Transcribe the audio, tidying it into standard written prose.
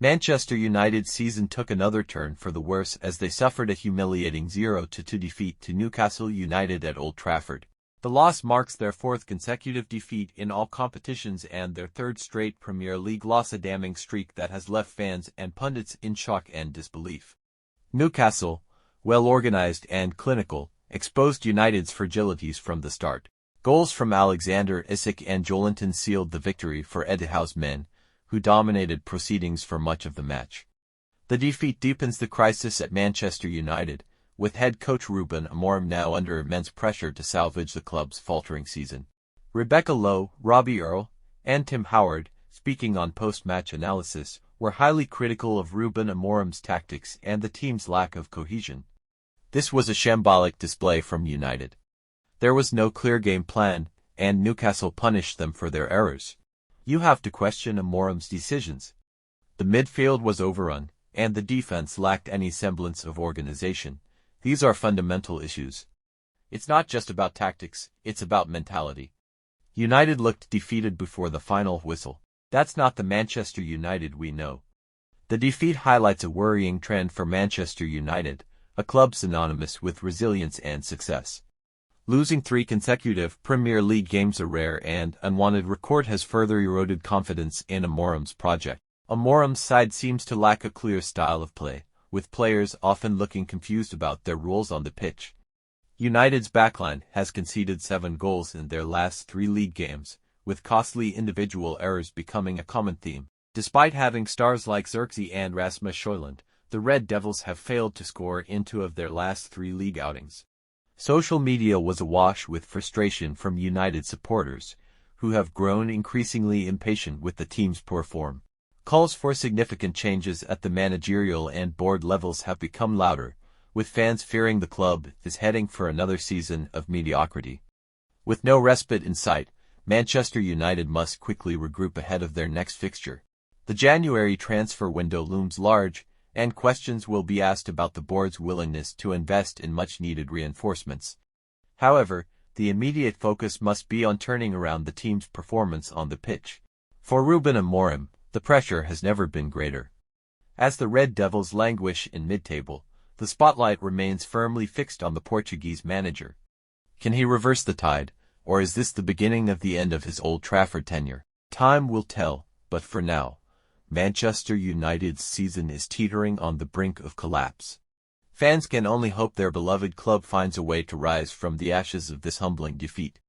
Manchester United's season took another turn for the worse as they suffered a humiliating 0-2 defeat to Newcastle United at Old Trafford. The loss marks their fourth consecutive defeat in all competitions and their third straight Premier League loss, a damning streak that has left fans and pundits in shock and disbelief. Newcastle, well-organized and clinical, exposed United's fragilities from the start. Goals from Alexander Isak and Joelinton sealed the victory for Eddiehouse men, who dominated proceedings for much of the match. The defeat deepens the crisis at Manchester United, with head coach Ruben Amorim now under immense pressure to salvage the club's faltering season. Lowe, Robbie Earle, and Tim Howard, speaking on post-match analysis, were highly critical of Ruben Amorim's tactics and the team's lack of cohesion. This was a shambolic display from United. There was no clear game plan, and Newcastle punished them for their errors. You have to question Amorim's decisions. The midfield was overrun, and the defense lacked any semblance of organization. These are fundamental issues. It's not just about tactics, it's about mentality. United looked defeated before the final whistle. That's not the Manchester United we know. The defeat highlights a worrying trend for Manchester United, a club synonymous with resilience and success. Losing 3 consecutive Premier League games, a rare and unwanted record, has further eroded confidence in Amorim's project. Amorim's side seems to lack a clear style of play, with players often looking confused about their roles on the pitch. United's backline has conceded 7 goals in their last 3 league games, with costly individual errors becoming a common theme. Despite having stars like Xerxes and Rasmus Højlund, the Red Devils have failed to score in 2 of their last 3 league outings. Social media was awash with frustration from United supporters, who have grown increasingly impatient with the team's poor form. Calls for significant changes at the managerial and board levels have become louder, with fans fearing the club is heading for another season of mediocrity. With no respite in sight, Manchester United must quickly regroup ahead of their next fixture. The January transfer window looms large, and questions will be asked about the board's willingness to invest in much-needed reinforcements. However, the immediate focus must be on turning around the team's performance on the pitch. For Ruben Amorim, the pressure has never been greater. As the Red Devils languish in mid-table, the spotlight remains firmly fixed on the Portuguese manager. Can he reverse the tide, or is this the beginning of the end of his Old Trafford tenure? Time will tell, but for now, Manchester United's season is teetering on the brink of collapse. Fans can only hope their beloved club finds a way to rise from the ashes of this humbling defeat.